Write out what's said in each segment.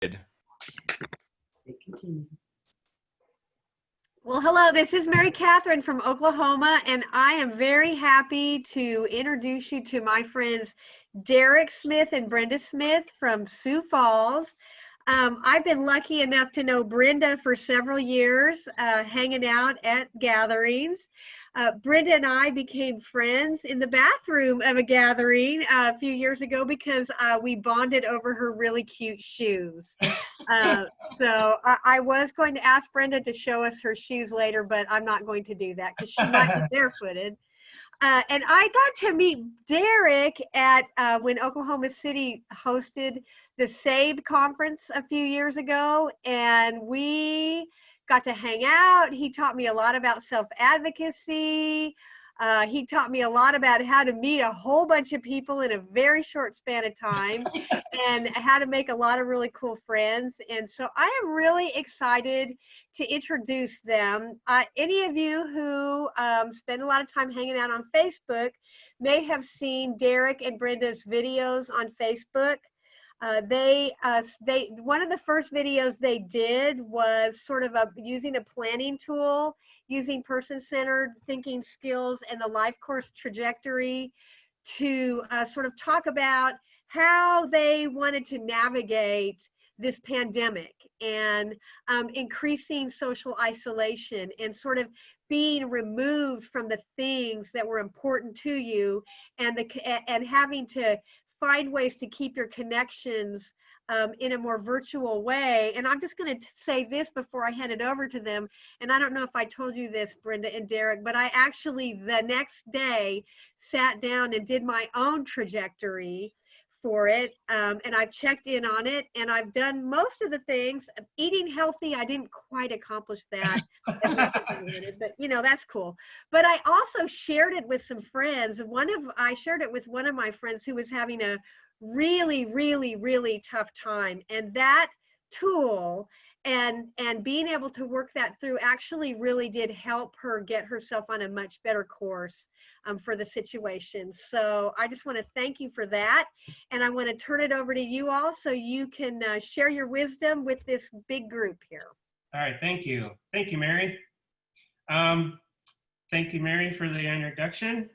Continue. Well, hello, this is Mary Catherine from Oklahoma, and I am very happy to introduce you to my friends Derek Smith and Brenda Smith from Sioux Falls. I've been lucky enough to know Brenda for several years, hanging out at gatherings. Brenda and I became friends in the bathroom of a gathering a few years ago because we bonded over her really cute shoes. So I was going to ask Brenda to show us her shoes later, but I'm not going to do that because she might be barefooted. And I got to meet Derek at when Oklahoma City hosted the SABE conference a few years ago, and we got to hang out. He taught me a lot about self-advocacy. He taught me a lot about how to meet a whole bunch of people in a very short span of time and how to make a lot of really cool friends. And so I am really excited to introduce them. Any of you who spend a lot of time hanging out on Facebook may have seen Derek and Brenda's videos on Facebook. One of the first videos they did was sort of using a planning tool, using person-centered thinking skills and the life course trajectory to sort of talk about how they wanted to navigate this pandemic and increasing social isolation and sort of being removed from the things that were important to you and having to find ways to keep your connections in a more virtual way. And I'm just going to say this before I hand it over to them. And I don't know if I told you this, Brenda and Derek, but I actually the next day sat down and did my own trajectory for it. And I've checked in on it and I've done most of the things. Eating healthy, I didn't quite accomplish that as much as I wanted, but you know, that's cool. But I also shared it with some friends. I shared it with one of my friends who was having a really, really, really tough time. And that tool and being able to work that through actually really did help her get herself on a much better course for the situation. So I just want to thank you for that. And I want to turn it over to you all so you can share your wisdom with this big group here. All right, thank you. Thank you, Mary. Thank you, Mary, for the introduction.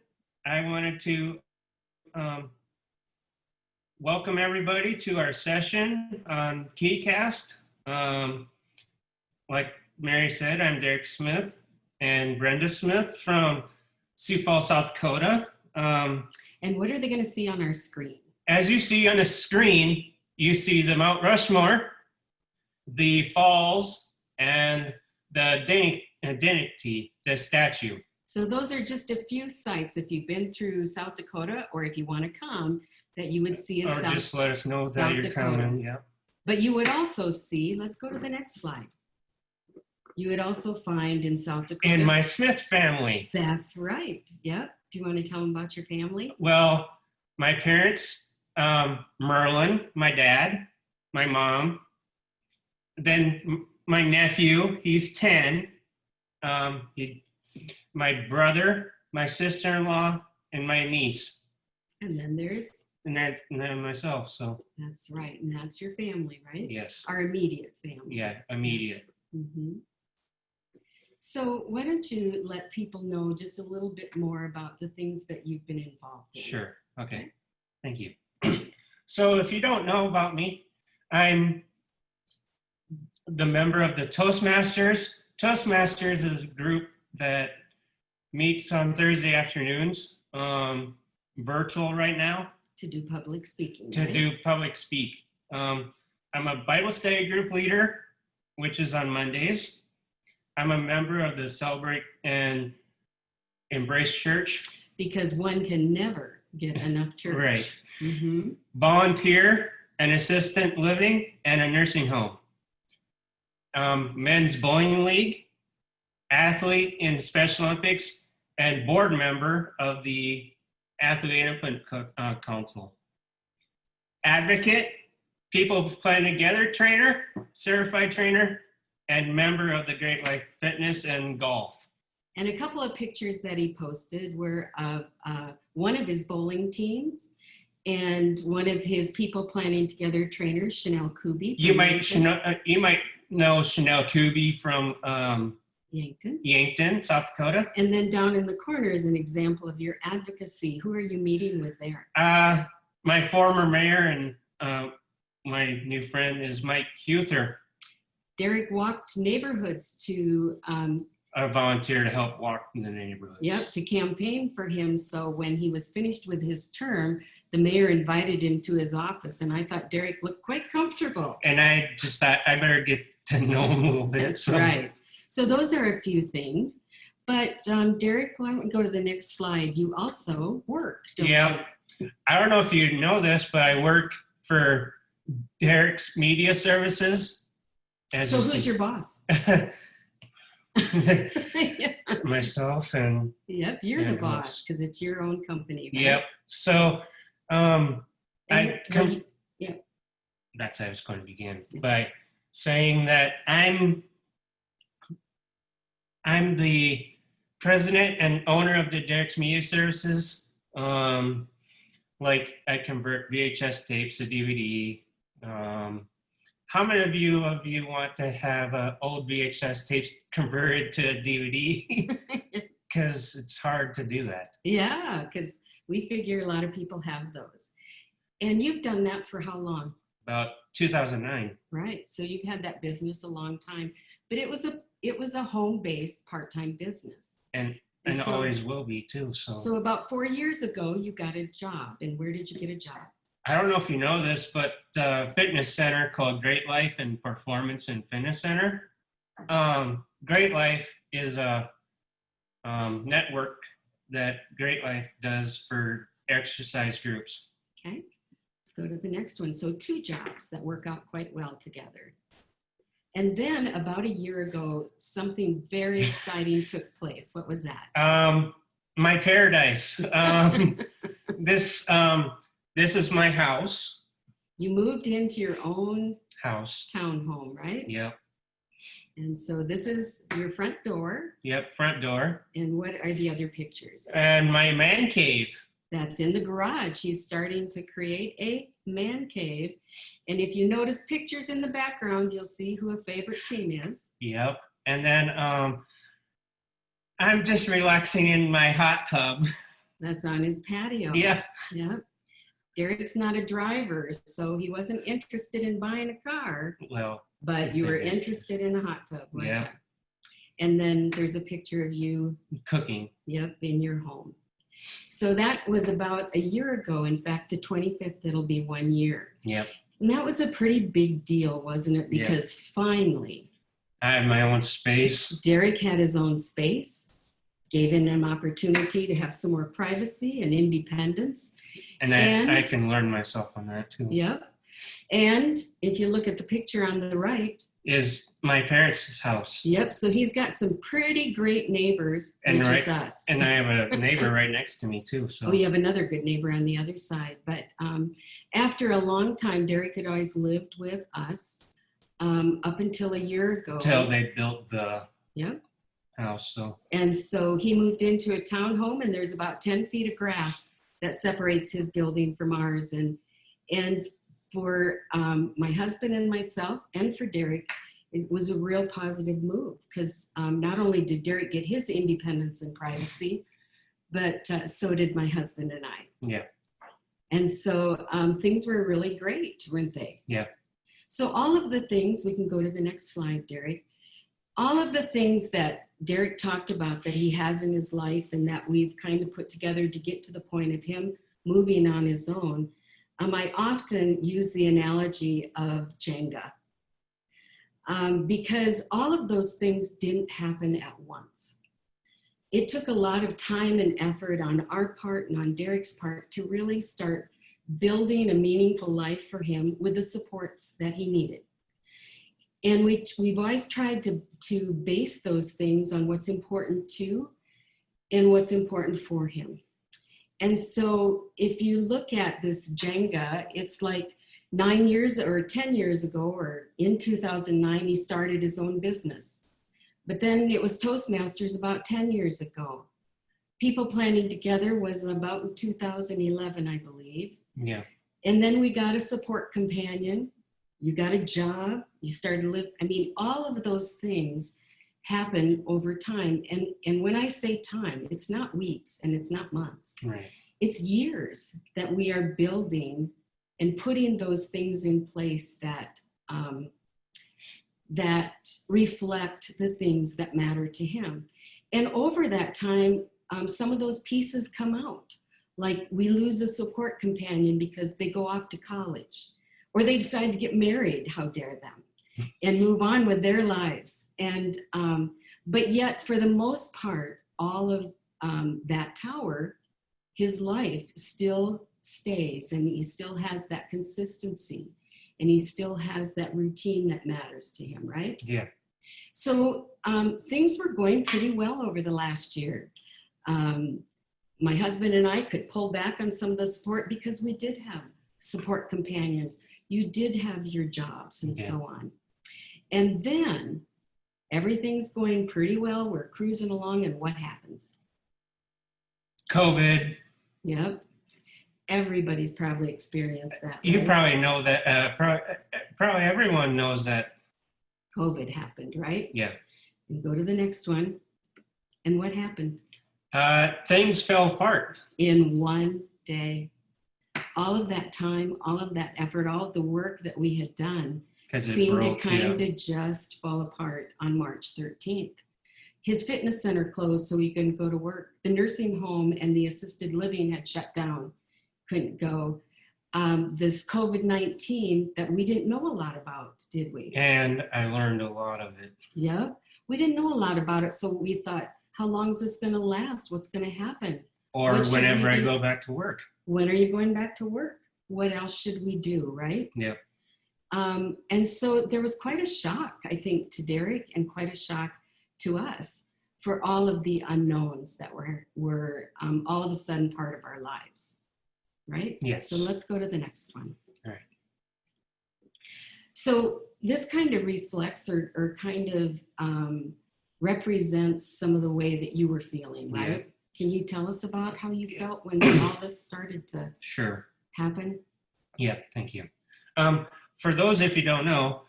I wanted to welcome everybody to our session on Keycast. Like Mary said, I'm Derek Smith and Brenda Smith from Sioux Falls, South Dakota. And what are they going to see on our screen? As you see on the screen, you see the Mount Rushmore, the falls, and the Dignity, the statue. So those are just a few sites, if you've been through South Dakota or if you want to come, that you would see in Or just let us know that you're coming, yeah. But you would also see, let's go to the next slide. You would also find in South Dakota. In my Smith family. That's right, yep. Do you want to tell them about your family? Well, my parents, Merlin, my dad, my mom, then my nephew, he's 10, my brother, my sister-in-law, and my niece. And then there's? And then myself, so. That's right, and that's your family, right? Yes. Our immediate family. Yeah, immediate. Mm-hmm. So why don't you let people know just a little bit more about the things that you've been involved in? Sure, okay, thank you. So if you don't know about me, I'm the member of the Toastmasters. Toastmasters is a group that meets on Thursday afternoons, virtual right now. To do public speaking. To do public speak. I'm a Bible study group leader, which is on Mondays. I'm a member of the Celebrate and Embrace Church. Because one can never get enough church. Right. Mm-hmm. Volunteer and assistant living and a nursing home. Men's bowling league, athlete in Special Olympics, and board member of the Athlete Infant Council. Advocate, people playing together trainer, certified trainer, and member of the Great Life Fitness and Golf. And a couple of pictures that he posted were of one of his bowling teams and one of his people planning together trainers, Chanel Kuby. You might know Chanel Kuby from Yankton, South Dakota. And then down in the corner is an example of your advocacy. Who are you meeting with there? My former mayor and my new friend is Mike Huther. Derek walked neighborhoods to a volunteer to help walk in the neighborhoods. Yep, to campaign for him. So when he was finished with his term, the mayor invited him to his office, and I thought Derek looked quite comfortable. And I just thought I better get to know him a little bit. So. Right. So those are a few things. But Derek, why don't we go to the next slide? You also work, don't you? I don't know if you know this, but I work for Derek's Media Services. So who's your boss? Myself and yep, you're the boss because it's your own company, right? Yep. So that's how I was going to begin by saying that I'm the president and owner of the Derek's Media Services. Like I convert VHS tapes to DVD. How many of you want to have old VHS tapes converted to a DVD? Because it's hard to do that. Yeah, because we figure a lot of people have those. And you've done that for how long? About 2009. Right. So you've had that business a long time, but it was a home-based part-time business. And so, always will be too. So about 4 years ago, you got a job. And where did you get a job? I don't know if you know this, but a fitness center called Great Life and Performance and Fitness Center. Great Life is a network that Great Life does for exercise groups. Okay, let's go to the next one. So 2 jobs that work out quite well together. And then about a year ago, something very exciting took place. What was that? My paradise. This is my house. You moved into your own house townhome, right? Yep. And so this is your front door. Yep, front door. And what are the other pictures? And my man cave. That's in the garage. He's starting to create a man cave. And if you notice pictures in the background, you'll see who a favorite team is. Yep. And then I'm just relaxing in my hot tub. That's on his patio. Yeah. Yeah. Derek's not a driver, so he wasn't interested in buying a car. Well, but you were interested in a hot tub, weren't yeah. you? And then there's a picture of you cooking. Yep, in your home. So that was about a year ago. In fact, the 25th, it'll be 1 year. Yep. And that was a pretty big deal, wasn't it? Because finally, I had my own space. Derek had his own space, gave him an opportunity to have some more privacy and independence. And I can learn myself on that too. Yep. And if you look at the picture on the right, is my parents' house. Yep. So he's got some pretty great neighbors, which is us. And I have a neighbor right next to me too. So. Oh, you have another good neighbor on the other side. But after a long time, Derek had always lived with us up until a year ago. Until they built the yep. house. So. And so he moved into a townhome, and there's about 10 feet of grass that separates his building from ours. And for my husband and myself, and for Derek, it was a real positive move because not only did Derek get his independence and privacy, but so did my husband and I. Yeah. And so things were really great, weren't they? Yeah. So all of the things, we can go to the next slide, Derek. All of the things that Derek talked about that he has in his life and that we've kind of put together to get to the point of him moving on his own, I often use the analogy of Jenga because all of those things didn't happen at once. It took a lot of time and effort on our part and on Derek's part to really start building a meaningful life for him with the supports that he needed. And we've always tried to base those things on what's important to and what's important for him. And so if you look at this Jenga, it's like 9 years or 10 years ago, or in 2009, he started his own business. But then it was Toastmasters about 10 years ago. People Planning Together was about in 2011, I believe. Yeah. And then we got a support companion. You got a job. You started to live. I mean, all of those things happen over time. And when I say time, it's not weeks and it's not months. Right. It's years that we are building and putting those things in place that that reflect the things that matter to him. And over that time, some of those pieces come out. Like we lose a support companion because they go off to college, or they decide to get married, how dare them, and move on with their lives. And but yet, for the most part, all of that tower, his life still stays, and he still has that consistency, and he still has that routine that matters to him, right? Yeah. So things were going pretty well over the last year. My husband and I could pull back on some of the support because we did have support companions. You did have your jobs and so on. And then everything's going pretty well. We're cruising along, and what happens? COVID. Yep. Everybody's probably experienced that. You right? probably know that. Probably everyone knows that. COVID happened, right? Yeah. And go to the next one. And what happened? Things fell apart. In one day. All of that time, all of that effort, all of the work that we had done seemed to kind of just fall apart on March 13th. His fitness center closed so he couldn't go to work. The nursing home and the assisted living had shut down, couldn't go. This COVID-19 that we didn't know a lot about, did we? And I learned a lot of it. Yeah, we didn't know a lot about it, so we thought, how long is this gonna last? What's gonna happen? Or whenever I go back to work. When are you going back to work? What else should we do, right? Yep. And so there was quite a shock, I think, to Derek, and quite a shock to us for all of the unknowns that were all of a sudden part of our lives, right? Yes. So let's go to the next one. All right. So this kind of reflects or kind of represents some of the way that you were feeling, right? Yeah. Can you tell us about how you felt when all this started to happen? Yeah, thank you. For those, if you don't know,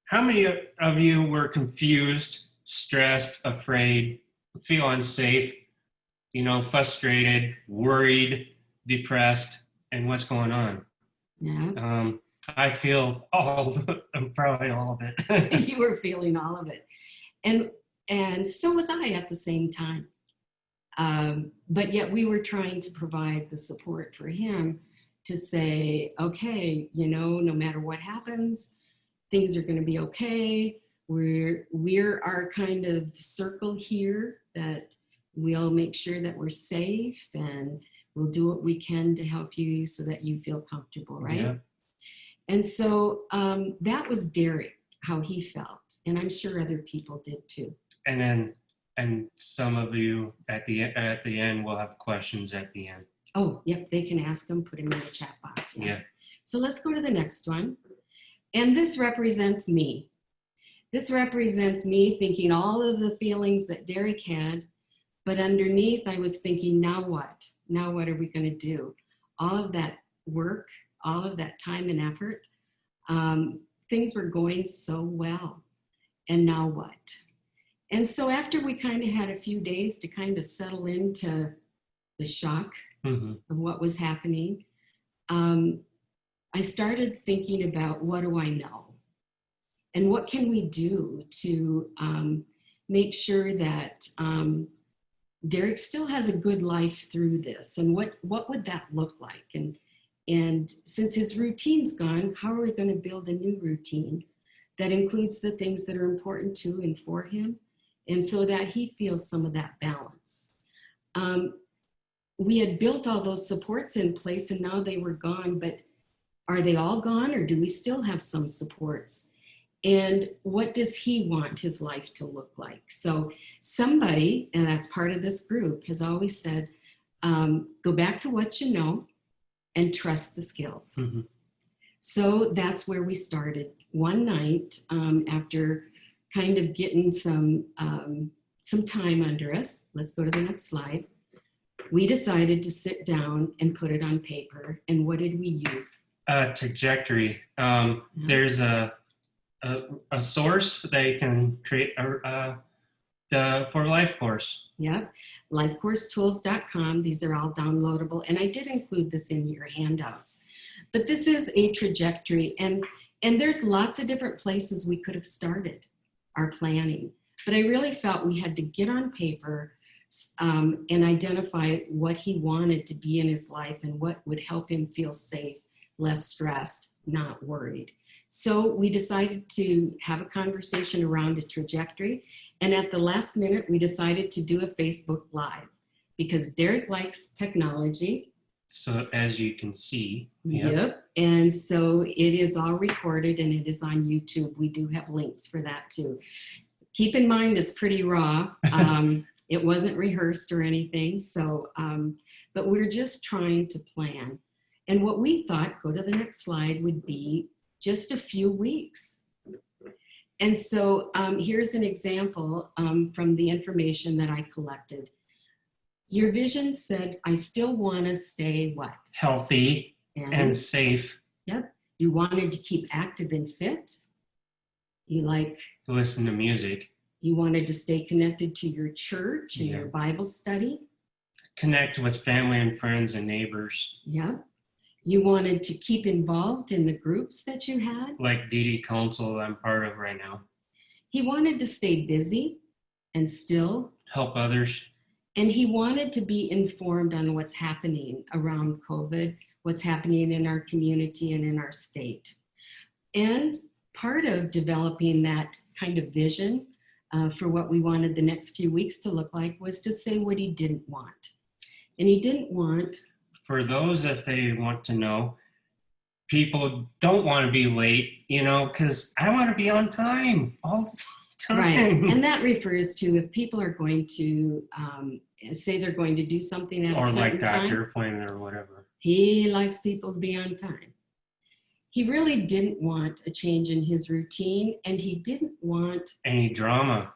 how many of you were confused, stressed, afraid, feel unsafe, frustrated, worried, depressed, and what's going on? Yeah. I feel probably all of it. You were feeling all of it. And so was I at the same time. But yet we were trying to provide the support for him to say, okay, no matter what happens, things are going to be okay. We're our kind of circle here that we'll make sure that we're safe, and we'll do what we can to help you so that you feel comfortable, right? Yeah. And so that was Derek, how he felt. And I'm sure other people did too. And some of you at the end will have questions at the end. Oh, yep, they can ask them, put them in the chat box. Yeah. So let's go to the next one. And this represents me. This represents me thinking all of the feelings that Derek had, but underneath I was thinking, now what? Now what are we going to do? All of that work, all of that time and effort, things were going so well. And now what? And so after we kind of had a few days to kind of settle into the shock of what was happening, I started thinking about, what do I know? And what can we do to make sure that Derek still has a good life through this? And what would that look like? And since his routine's gone, how are we going to build a new routine that includes the things that are important to and for him, and so that he feels some of that balance? We had built all those supports in place, and now they were gone, but are they all gone, or do we still have some supports? And what does he want his life to look like? So somebody, and that's part of this group, has always said, go back to what you know and trust the skills. So that's where we started. One night, after kind of getting some time under us, let's go to the next slide. we decided to sit down and put it on paper. And what did we use? Trajectory. There's a source that you can create for life course. Yep, lifecoursetools.com. These are all downloadable. And I did include this in your handouts. But this is a trajectory. And there's lots of different places we could have started our planning. But I really felt we had to get on paper and identify what he wanted to be in his life and what would help him feel safe, less stressed, not worried. So we decided to have a conversation around a trajectory. And at the last minute, we decided to do a Facebook Live because Derek likes technology. So as you can see. Yep. And so it is all recorded and it is on YouTube. We do have links for that too. Keep in mind, it's pretty raw. It wasn't rehearsed or anything. So, but we're just trying to plan. And what we thought, go to the next slide, would be just a few weeks. And so here's an example from the information that I collected. Your vision said, I still want to stay what? Healthy and safe. Yep. You wanted to keep active and fit. You like to listen to music. You wanted to stay connected to your church and your Bible study. Connect with family and friends and neighbors. Yeah. You wanted to keep involved in the groups that you had. Like DD Council I'm part of right now. He wanted to stay busy and still help others. And he wanted to be informed on what's happening around COVID, what's happening in our community and in our state. And part of developing that kind of vision for what we wanted the next few weeks to look like was to say what he didn't want. And he didn't want... For those, if they want to know, people don't want to be late, because I want to be on time all the time. Right, and that refers to if people are going to say they're going to do something at a certain time. Or like doctor appointment or whatever. He likes people to be on time. He really didn't want a change in his routine, and he didn't want... any drama.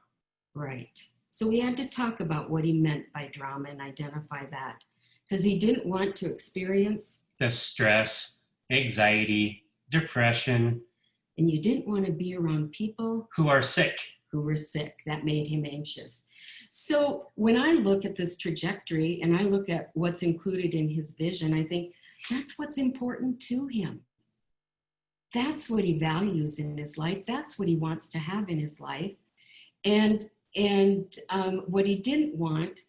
Right. So we had to talk about what he meant by drama and identify that. Because he didn't want to experience... the stress, anxiety, depression. And you didn't want to be around people... who are sick. Who were sick. That made him anxious. So when I look at this trajectory and I look at what's included in his vision, I think that's what's important to him. That's what he values in his life. That's what he wants to have in his life. And what he didn't want,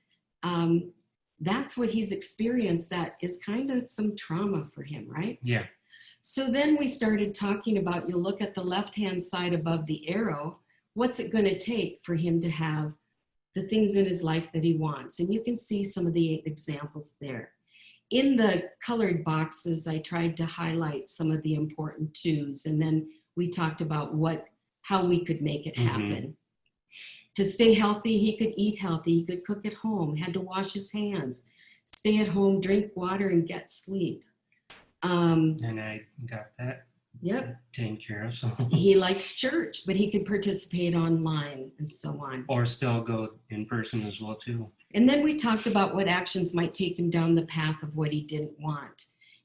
that's what he's experienced that is kind of some trauma for him, right? Yeah. So then we started talking about, you'll look at the left-hand side above the arrow, what's it going to take for him to have the things in his life that he wants? And you can see some of the examples there. In the colored boxes, I tried to highlight some of the important twos, and then we talked about how we could make it happen. Mm-hmm. To stay healthy, he could eat healthy, he could cook at home, had to wash his hands, stay at home, drink water, and get sleep. And I got that taken care of. So. He likes church, but he could participate online and so on. Or still go in person as well, too. And then we talked about what actions might take him down the path of what he didn't want.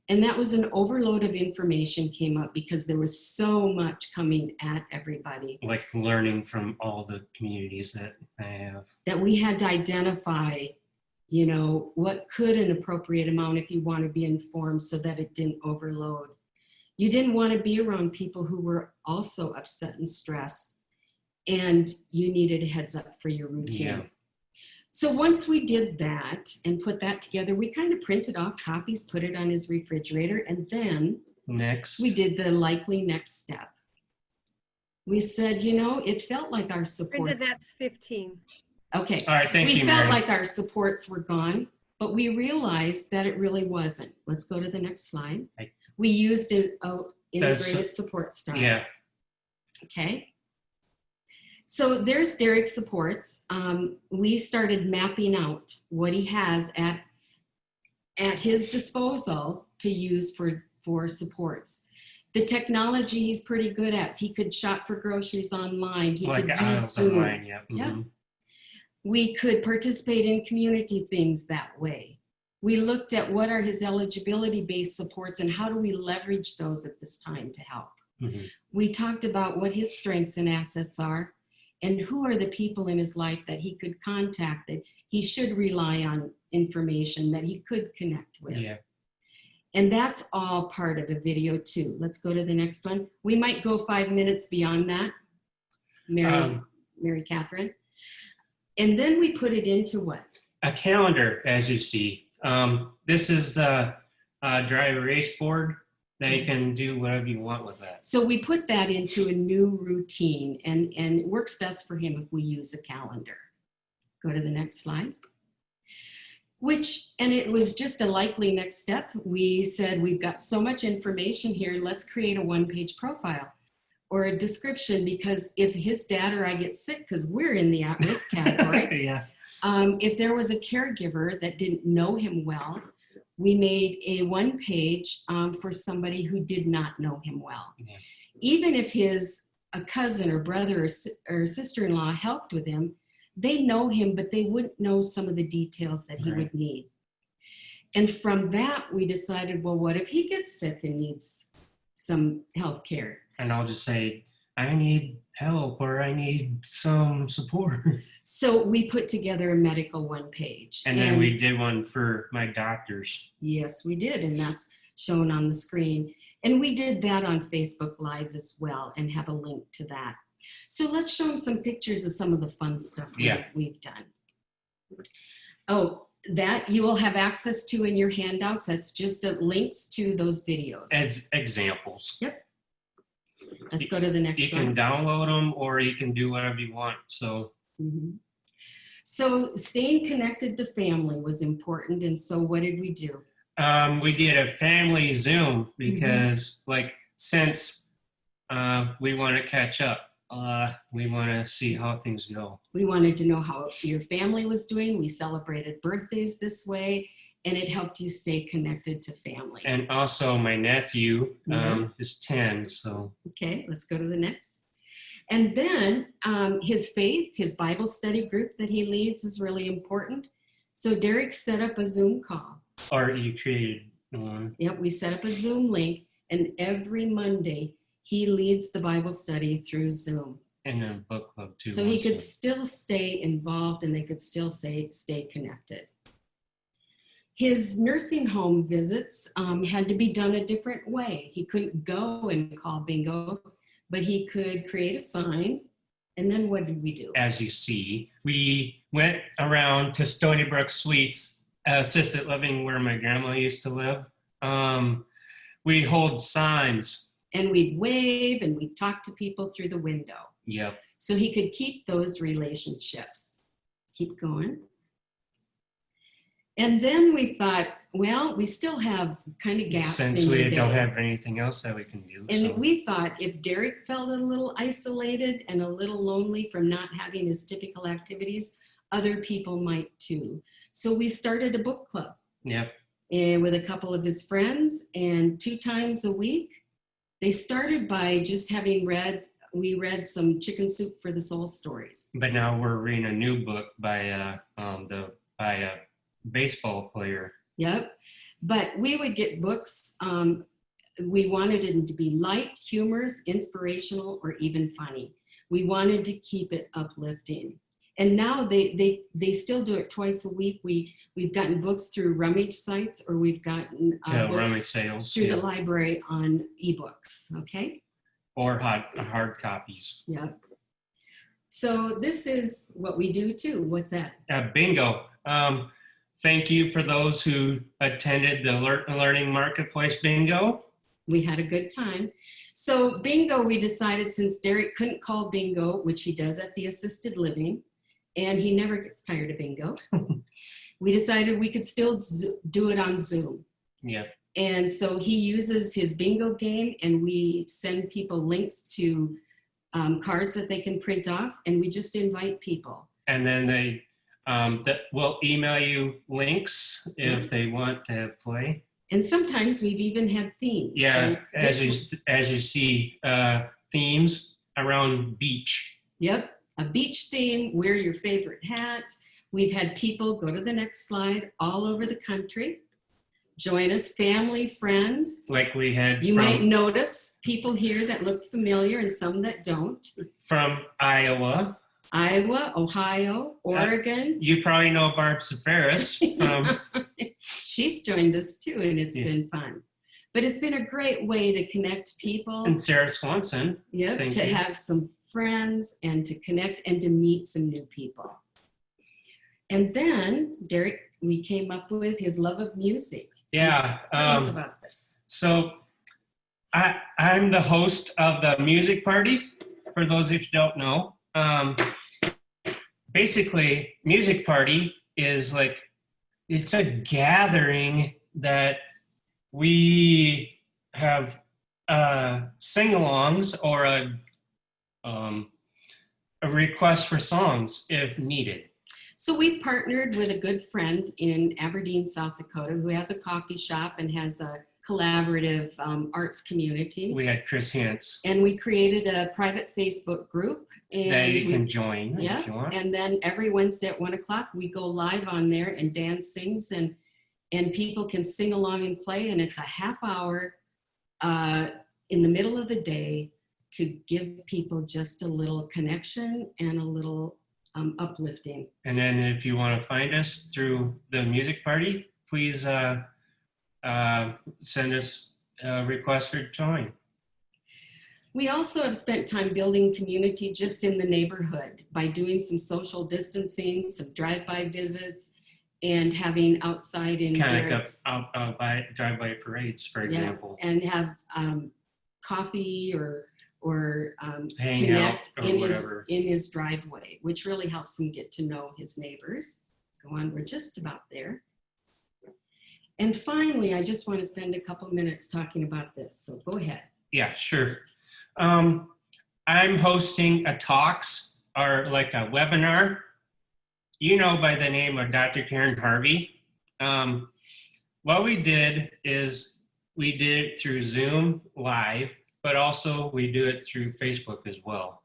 And that was an overload of information came up because there was so much coming at everybody. Like learning from all the communities that I have. That we had to identify, what could an appropriate amount if you want to be informed so that it didn't overload. You didn't want to be around people who were also upset and stressed, and you needed a heads up for your routine. Yeah. So once we did that and put that together, we kind of printed off copies, put it on his refrigerator, and then we did the likely next step. We said, it felt like our support. Printed that's 15. Okay. All right, thank you, We felt Mary. like our supports were gone, but we realized that it really wasn't. Let's go to the next slide. We used an integrated support style. Yeah. Okay. So there's Derek's supports. We started mapping out what he has at his disposal to use for supports. The technology he's pretty good at. He could shop for groceries online. He could use Zoom. Online, yeah. Mm-hmm. Yep. We could participate in community things that way. We looked at what are his eligibility-based supports and how do we leverage those at this time to help. Mhm. We talked about what his strengths and assets are and who are the people in his life that he could contact, that he should rely on information that he could connect with. Yeah. And that's all part of a video too. Let's go to the next one. We might go 5 minutes beyond that, Mary Catherine. And then we put it into what? A calendar, as you see. This is the dry erase board that you can do whatever you want with that. So we put that into a new routine, and it works best for him if we use a calendar. Go to the next slide. And it was just a likely next step. We said, we've got so much information here, let's create a one-page profile or a description, because if his dad or I get sick, because we're in the at-risk category, Yeah. if there was a caregiver that didn't know him well, we made a one page for somebody who did not know him well. Yeah. Even if a cousin or brother or sister-in-law helped with him, they know him, but they wouldn't know some of the details that he Right. would need. And from that, we decided, well, what if he gets sick and needs some health care? And I'll just say, I need help or I need some support. So we put together a medical one page. And then we did one for my doctors. Yes, we did, and that's shown on the screen. And we did that on Facebook Live as well and have a link to that. So let's show them some pictures of some of the fun stuff we've done. Oh, that you will have access to in your handouts. That's just links to those videos. As examples. Yep. Let's go to the next You one. can download them or you can do whatever you want. So. Mm-hmm. So staying connected to family was important. And so what did we do? We did a family Zoom because since we want to catch up, we want to see how things go. We wanted to know how your family was doing. We celebrated birthdays this way, and it helped you stay connected to family. And also my nephew is 10, so. Okay, let's go to the next. And then his faith, his Bible study group that he leads is really important. So Derek set up a Zoom call. Or you created one. Yep, we set up a Zoom link, and every Monday he leads the Bible study through Zoom. And a book club too. So he could still stay involved and they could still stay connected. His nursing home visits had to be done a different way. He couldn't go and call bingo, but he could create a sign. And then what did we do? As you see, we went around to Stony Brook Suites, assisted living where my grandma used to live. We'd hold signs. And we'd wave and we'd talk to people through the window. Yep. So he could keep those relationships. Keep going. And then we thought, well, we still have kind of gaps Since in the we day. don't have anything else that we can do. And so. we thought if Derek felt a little isolated and a little lonely from not having his typical activities, other people might too. So we started a book club. Yep. With a couple of his friends, and 2 times a week. They started by just we read some Chicken Soup for the Soul stories. But now we're reading a new book by a baseball player. Yep. But we would get books. We wanted it to be light, humorous, inspirational, or even funny. We wanted to keep it uplifting. And now they still do it twice a week. We've gotten books through rummage sites, or we've gotten books rummage sales through the library on ebooks. Okay. Or hard copies. Yep. So this is what we do too. What's that? Bingo. Thank you for those who attended the Learning Marketplace Bingo. We had a good time. So bingo, we decided, since Derek couldn't call bingo, which he does at the assisted living, and he never gets tired of bingo, we decided we could still do it on Zoom. Yeah. And so he uses his bingo game, and we send people links to cards that they can print off, and we just invite people. And then they will email you links if they want to play. And sometimes we've even had themes. Yeah, So as you see, themes around beach. Yep, a beach theme, wear your favorite hat. We've had people, go to the next slide, all over the country. Join us, family, friends. Like we had You might notice people here that look familiar and some that don't. from Iowa. Iowa, Ohio, Oregon. You probably know Barb Safaris. She's joined us too, and it's Yeah. been fun. But it's been a great way to connect people. And Sarah Swanson. Yep, Thank to you. have some friends and to connect and to meet some new people. And then Derek, we came up with his love of music. Yeah. Tell us about this. So I'm the host of the music party, for those of you who don't know. Basically, music party is like, it's a gathering that we have sing-alongs or a request for songs if needed. So we partnered with a good friend in Aberdeen, South Dakota, who has a coffee shop and has a collaborative arts community. We had Chris Hintz And we created a private Facebook group. And that you can join yeah, if you want. and then every Wednesday at 1 o'clock, we go live on there and Dan sings and people can sing along and play. And it's a half hour in the middle of the day to give people just a little connection and a little uplifting. And then if you want to find us through the music party, please send us a request for join. We also have spent time building community just in the neighborhood by doing some social distancing, some drive-by visits, and having outside in Kind Derek's, of by drive-by parades, for example. and have coffee or Hang connect out or whatever. in his driveway, which really helps him get to know his neighbors. Go on, we're just about there. And finally, I just want to spend a couple minutes talking about this, so go ahead. Yeah, sure. I'm hosting a talks or like a webinar, by the name of Dr. Karen Harvey. What we did is we did it through Zoom live, but also we do it through Facebook as well.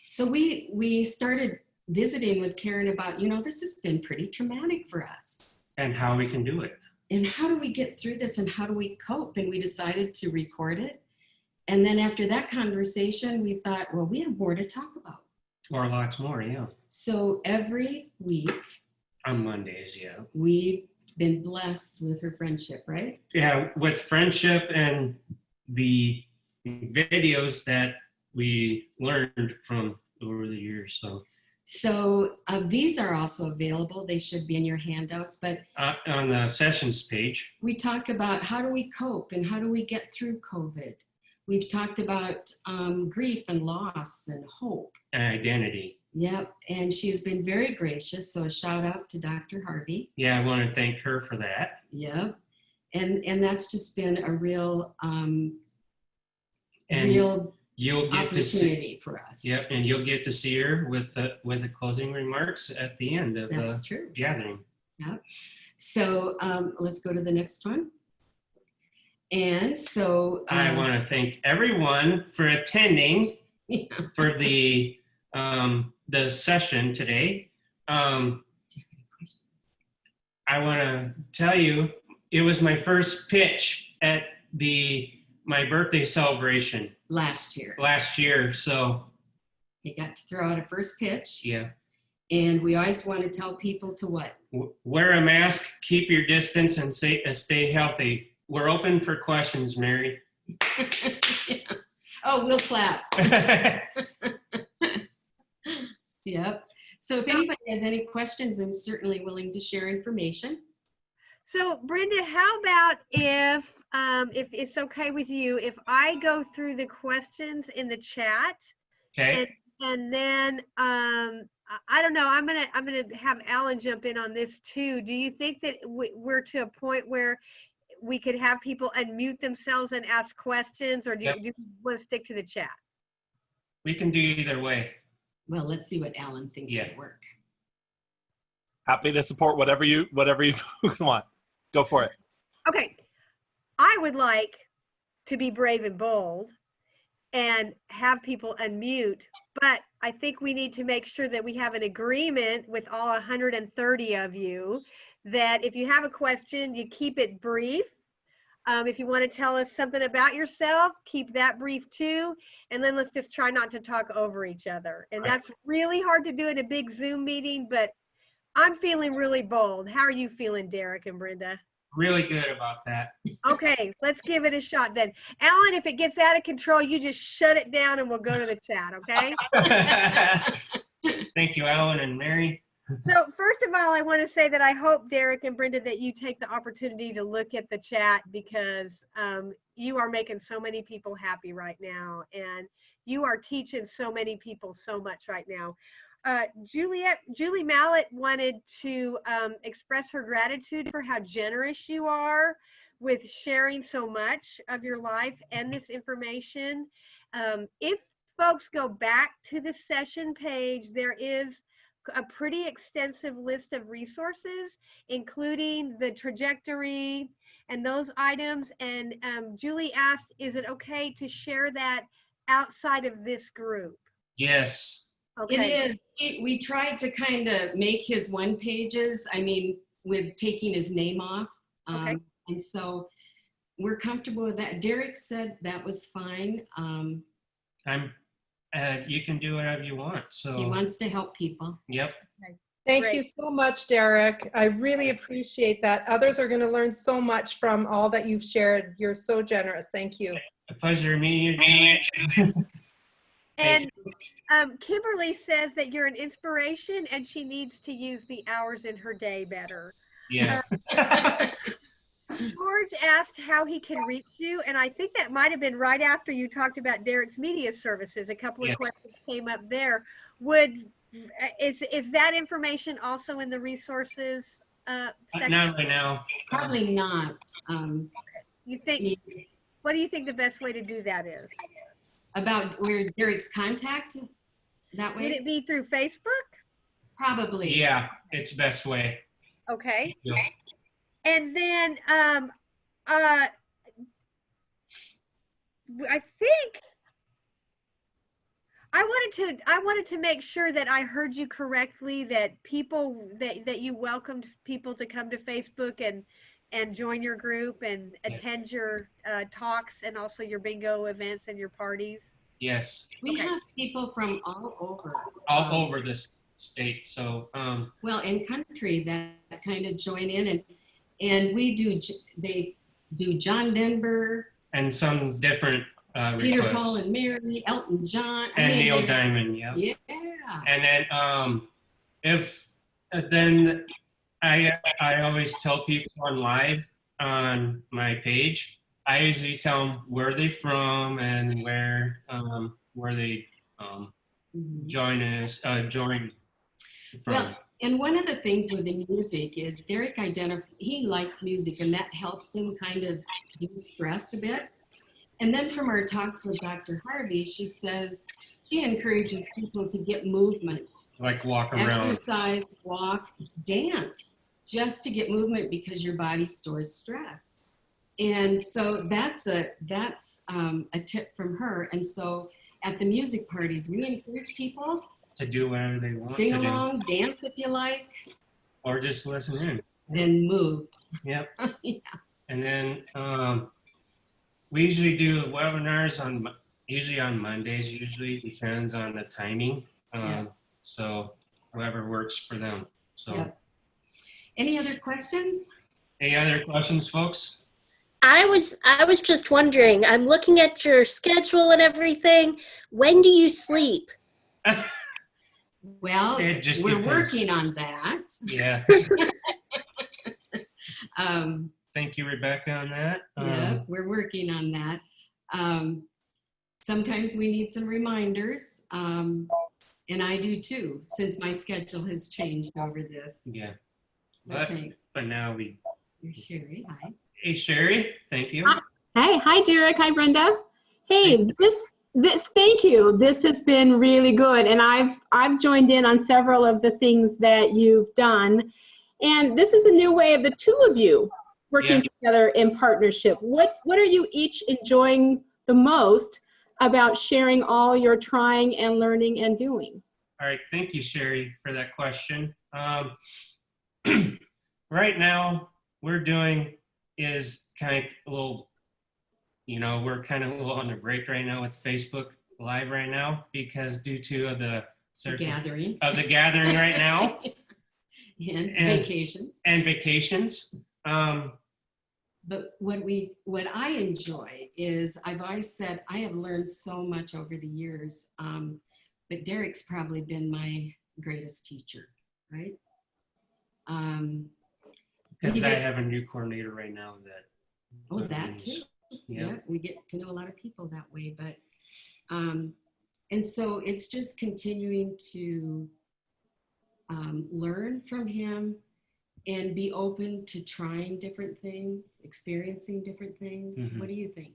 So we started visiting with Karen about, this has been pretty traumatic for us. And how we can do it. And how do we get through this and how do we cope? And we decided to record it. And then after that conversation, we thought, well, we have more to talk about. Or lots more, yeah. So every week, On Mondays, yeah. we've been blessed with her friendship, right? Yeah, with friendship and the videos that we learned from over the years. So these are also available. They should be in your handouts, but On the sessions page. we talk about how do we cope and how do we get through COVID. We've talked about grief and loss and hope. And identity. Yep, and she's been very gracious, so a shout out to Dr. Harvey. Yeah, I want to thank her for that. Yep, and that's just been a real And real you'll get to see. opportunity for us. Yep, and you'll get to see her with the closing remarks at the end of That's the true. gathering. Yep. So let's go to the next one. And so I want to thank everyone for attending for the session today. I want to tell you, it was my first pitch at my birthday celebration last year. So You got to throw out a first pitch. yeah, And we always want to tell people to what? wear a mask, keep your distance, and stay healthy. We're open for questions, Mary. Yeah. Oh, we'll clap. Yep. So if anybody has any questions, I'm certainly willing to share information. So Brenda, how about if it's okay with you, if I go through the questions in the chat, Okay. and then I don't know, I'm gonna have Alan jump in on this too. Do you think that we're to a point where we could have people unmute themselves and ask questions, or do you want to stick to the chat? We can do either way. Well, let's see what Alan thinks would work. Happy to support whatever you want. Go for it. Okay, I would like to be brave and bold and have people unmute. But I think we need to make sure that we have an agreement with all 130 of you that if you have a question, you keep it brief. If you want to tell us something about yourself, keep that brief too. And then let's just try not to talk over each other. And that's really hard to do in a big Zoom meeting, but I'm feeling really bold. How are you feeling, Derek and Brenda? Really good about that. Okay, let's give it a shot then. Alan, if it gets out of control, you just shut it down and we'll go to the chat, okay? Thank you, Alan and Mary. So first of all, I want to say that I hope, Derek and Brenda, that you take the opportunity to look at the chat because you are making so many people happy right now, and you are teaching so many people so much right now. Julie Mallett wanted to express her gratitude for how generous you are with sharing so much of your life and this information. If folks go back to the session page, there is a pretty extensive list of resources, including the trajectory and those items. And Julie asked, is it okay to share that outside of this group? Yes. Okay. It is. We tried to kind of make his one pages, I mean, with taking his name off. Okay. And so we're comfortable with that. Derek said that was fine. You can do whatever you want. So He wants to help people. Yep. Thank you Great. so much, Derek. I really appreciate that. Others are going to learn so much from all that you've shared. You're so generous. Thank you. A pleasure meeting you. And Kimberly says that you're an inspiration and she needs to use the hours in her day better. Yeah. George asked how he can reach you, and I think that might have been right after you talked about Derek's media services. A couple of Yes. questions came up there. Is that information also in the resources section? Not right now. Probably not. You think? What do you think the best way to do that is? About where Derek's contact that way? Would it be through Facebook? Probably. Yeah, it's best way. Okay. Yeah. And then I think I wanted to make sure that I heard you correctly, that people that you welcomed people to come to Facebook and join your group and attend your talks and also your bingo events and your parties. Yes. We have people from all over. All over this state. So Well, in country that kind of join in, and they do John Denver, and some different Peter, requests. Paul, and Mary, Elton John, And Neil there's- Diamond, yeah. Yeah. And then I always tell people on live on my page. I usually tell them where they from and where they Mhm. join from. Well, and one of the things with the music is Derek he likes music, and that helps him kind of de-stress a bit. And then from our talks with Dr. Harvey, she says she encourages people to get movement, Like walk around. exercise, walk, dance, just to get movement because your body stores stress. And so that's a tip from her. And so at the music parties, we encourage people To do whatever they want sing to along, dance if you like, do. Or just listen in. and move. Yep. Yeah. And then we usually do webinars usually on Mondays. Usually depends on the timing. Yeah. So whoever works for them. So Yep. Any other questions? any other questions, folks? I was just wondering, I'm looking at your schedule and everything. When do you sleep? Well, It just we're depends. working on that. Yeah. Um, Thank you, Rebecca, on that. yeah, we're working on that. Sometimes we need some reminders, and I do too, since my schedule has changed over this. Yeah. But thanks. But now we. Sherry, hi. Hey, Sherry, thank you. Hi Derek, hi Brenda. Hey, thank you. This has been really good, and I've joined in on several of the things that you've done, and this is a new way of the two of you working together in partnership. What are you each enjoying the most about sharing all your trying and learning and doing. All right, thank you, Sherry, for that question. Right now, we're doing is kind of a little, we're kind of a little on the break right now with Facebook Live right now because due to the Gathering. of the gathering right now and vacations. and vacations. But what I enjoy is I've always said I have learned so much over the years. But Derek's probably been my greatest teacher, right? Because I have a new coordinator right now that. Oh, that too. Yeah, we get to know a lot of people that way. But and so it's just continuing to learn from him and be open to trying different things, experiencing different things. Mhm. What do you think?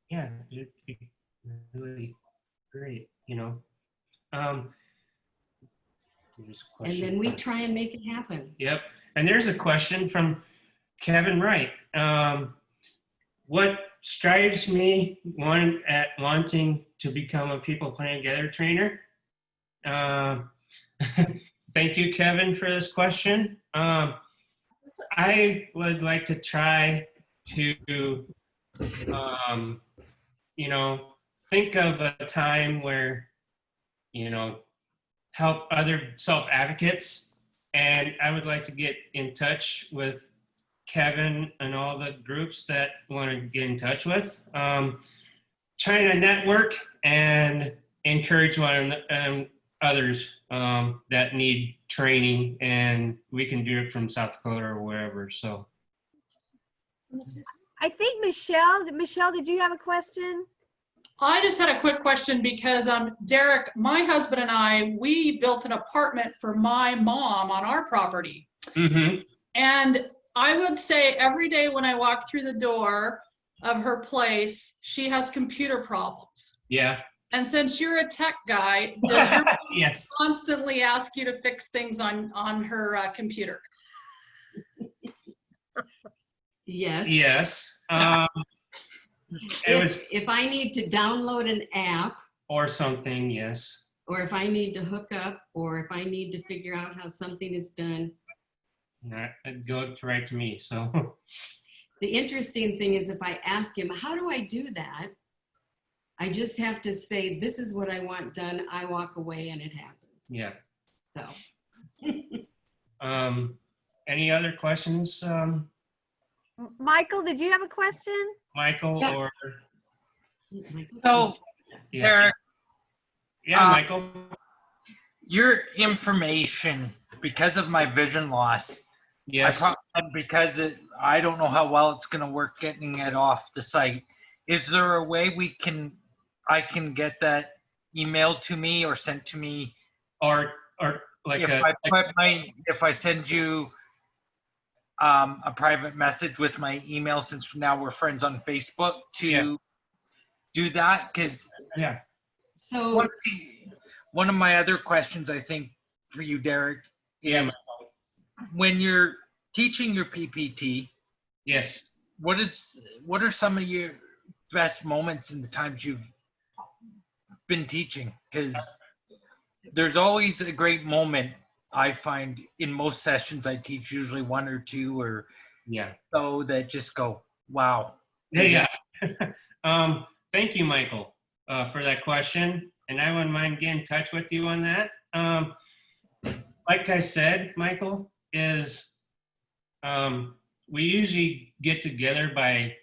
Yeah, it'd be really great, there's a And question. then we try and make it happen. Yep, and there's a question from Kevin Wright. What strives me wanting to become a people playing together trainer? Thank you, Kevin, for this question. I would like to try to, think of a time where, help other self-advocates. And I would like to get in touch with Kevin and all the groups that want to get in touch with. Trying to network and encourage others that need training, and we can do it from South Dakota or wherever. So I think Michelle, did you have a question? I just had a quick question because Derek, my husband and I, we built an apartment for my mom on our property. mm-hmm. And I would say every day when I walk through the door of her place, she has computer problems. Yeah. And since you're a tech guy, does your Yes. constantly ask you to fix things on her computer? Yes. Yes. If I need to download an app, or something, yes. or if I need to hook up, or if I need to figure out how something is done. It'd go right to me. So The interesting thing is if I ask him, how do I do that? I just have to say, this is what I want done. I walk away and it happens. yeah. So. Any other questions, Michael, did you have a question? Michael? Yeah. Or So, yeah, Derek, Michael. your information, because of my vision loss, Yes. because I don't know how well it's going to work getting it off the site. Is there a way I can get that emailed to me or sent to me? Or like if I send you a private message with my email, since now we're friends on Facebook, to do that? Because yeah. So one of my other questions, I think, for you, Derek, is when you're teaching your PPT, Yes. what are some of your best moments in the times you've been teaching? Because there's always a great moment. I find in most sessions I teach, usually one or two or so that just go, wow. Yeah. Thank you, Michael, for that question. And I wouldn't mind getting in touch with you on that. Like I said, Michael, is we usually get together by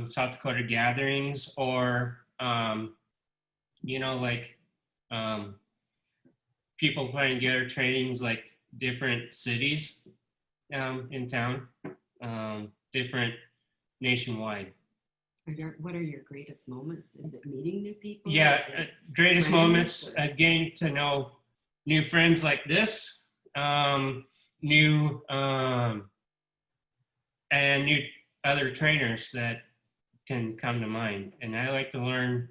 South Dakota gatherings or, people playing together trainings, like different cities in town, different nationwide. what are your greatest moments? Is it meeting new people? Yeah, Is it greatest friends, moments, or- getting to know new friends like this, new and new other trainers that can come to mind. And I like to learn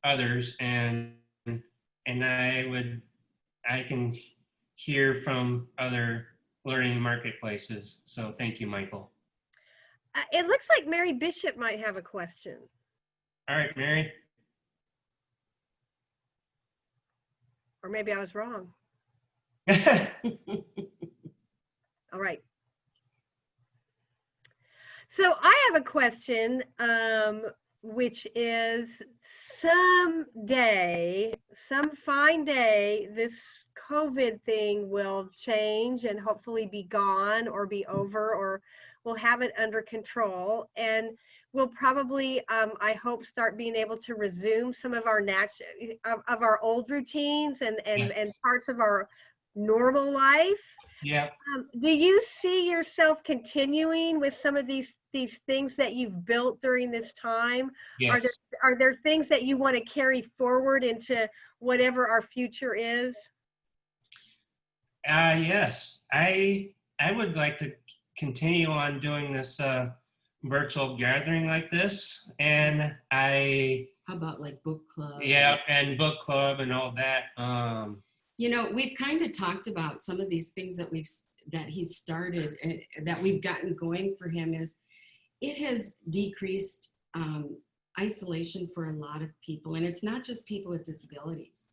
others, and I can hear from other learning marketplaces. So thank you, Michael. It looks like Mary Bishop might have a question. All right, Mary. Or maybe I was wrong. All right. So I have a question, which is someday, some fine day, this COVID thing will change and hopefully be gone or be over, or we'll have it under control. And we'll probably, I hope, start being able to resume some of our of our old routines and parts of our normal life. Yeah. Do you see yourself continuing with some of these things that you've built during this time? Yes. Are there things that you want to carry forward into whatever our future is? Yes. I would like to continue on doing this virtual gathering like this, and How about like book club? yeah, and book club and all that. You know, we've kind of talked about some of these things that he's started and that we've gotten going for him. Is it has decreased isolation for a lot of people, and it's not just people with disabilities,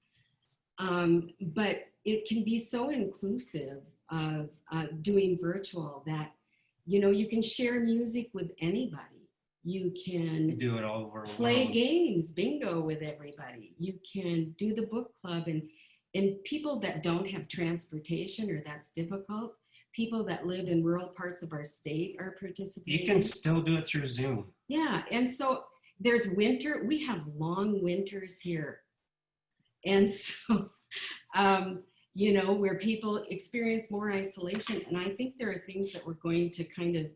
but it can be so inclusive of doing virtual that, you know, you can share music with anybody. You can Do it all over. play games, bingo with everybody. You can do the book club, and people that don't have transportation or that's difficult, people that live in rural parts of our state are participating. You can still do it through Zoom. Yeah, and so there's winter. We have long winters here. And so, you know, where people experience more isolation. And I think there are things that we're going to kind of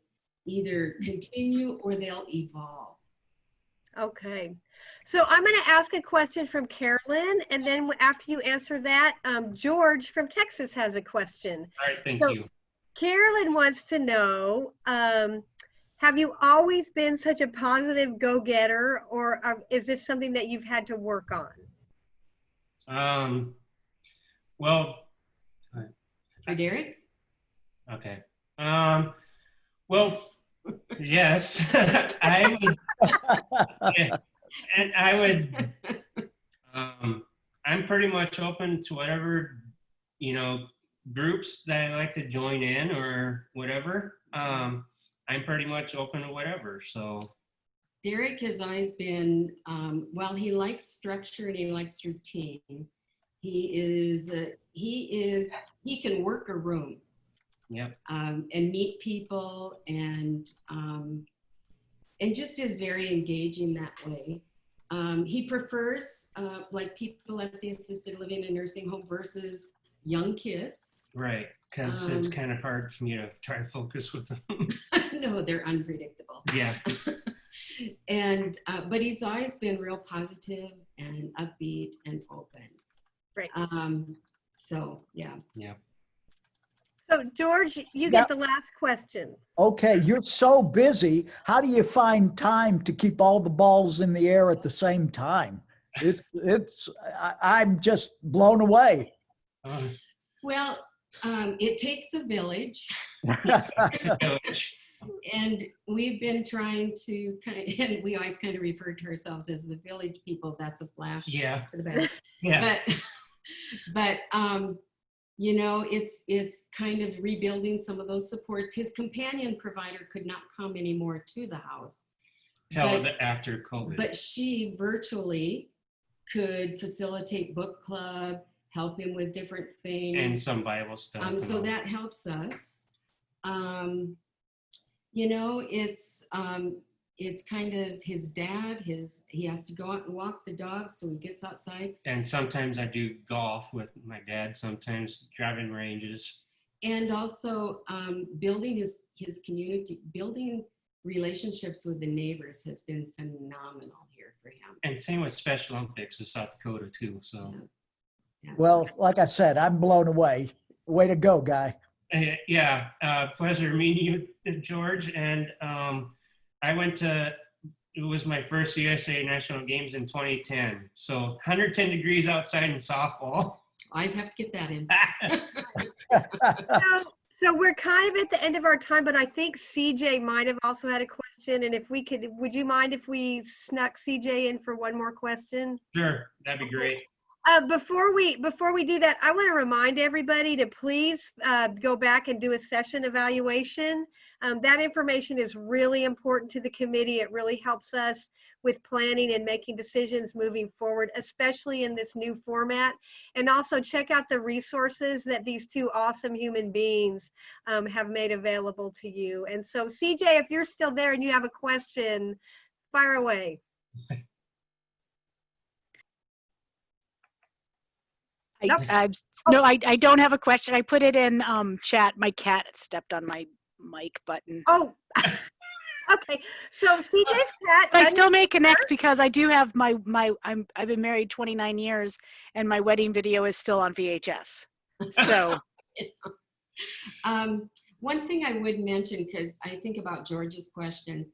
either continue or they'll evolve. Okay. So I'm going to ask a question from Carolyn, and then after you answer that, George from Texas has a question. All right, thank you. Carolyn wants to know, have you always been such a positive go-getter, or is this something that you've had to work on? Well, For Derek? okay. Well, yes, I would, yeah, and I would, I'm pretty much open to whatever, you know, groups that I like to join in or whatever. I'm pretty much open to whatever, so. Derek has always been, well, he likes structure and he likes routine. He can work a room. Yep. And meet people and just is very engaging that way. He prefers like people at the assisted living and nursing home versus young kids. Right, because it's kind of hard for me to try to focus with them. No, they're unpredictable. Yeah. And but he's always been real positive and upbeat and open. Right. So yeah. Yeah. So George, you get the last question. Okay, you're so busy. How do you find time to keep all the balls in the air at the same time? I'm just blown away. Well, it takes a village. It's a village. And we've been trying to and we always kind of refer to ourselves as the village people. That's a flash to the back. Yeah. But you know, it's kind of rebuilding some of those supports. His companion provider could not come anymore to the house. After COVID. But she virtually could facilitate book club, help him with different things. And some Bible stuff. So that helps us. You know, it's kind of his dad, he has to go out and walk the dog, so he gets outside. And sometimes I do golf with my dad, sometimes driving ranges. And also building his community, building relationships with the neighbors has been phenomenal here for him. And same with Special Olympics in South Dakota too, so. Yeah. Well, like I said, I'm blown away. Way to go, guy. Yeah, pleasure meeting you, George. And I went to, it was my first USA National Games in 2010. So 110 degrees outside in softball. Always have to get that in. So we're kind of at the end of our time, but I think CJ might have also had a question. And if we could, would you mind if we snuck CJ in for one more question? Sure, that'd be great. Before we do that, I want to remind everybody to please go back and do a session evaluation. That information is really important to the committee. It really helps us with planning and making decisions moving forward, especially in this new format. And also check out the resources that these two awesome human beings have made available to you. And so CJ, if you're still there and you have a question, fire away. No, I don't have a question. I put it in chat. My cat stepped on my mic button. Oh, okay. So CJ's cat. I still may connect because I do have I've been married 29 years and my wedding video is still on VHS. So. One thing I would mention, because I think about George's question,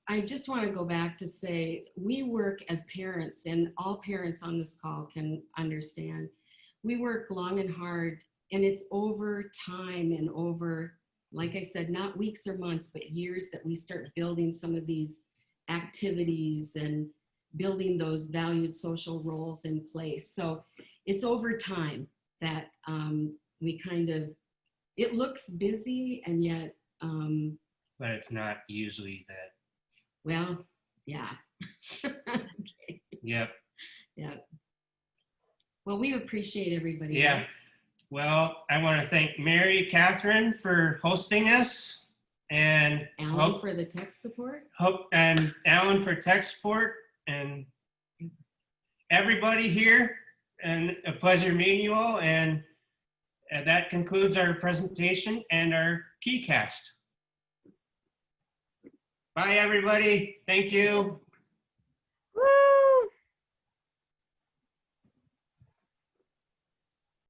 I just want to go back to say we work as parents, and all parents on this call can understand. We work long and hard, and it's over time and over, like I said, not weeks or months, but years that we start building some of these activities and building those valued social roles in place. So it's over time that we kind of, it looks busy, and yet But it's not usually that. well, yeah. Okay. Yep. Yeah. Well, we appreciate everybody. Yeah. Well, I want to thank Mary Catherine for hosting us, and Alan for the tech support. and Alan for tech support, and everybody here. And a pleasure meeting you all. And that concludes our presentation and our Keycast. Bye, everybody. Thank you.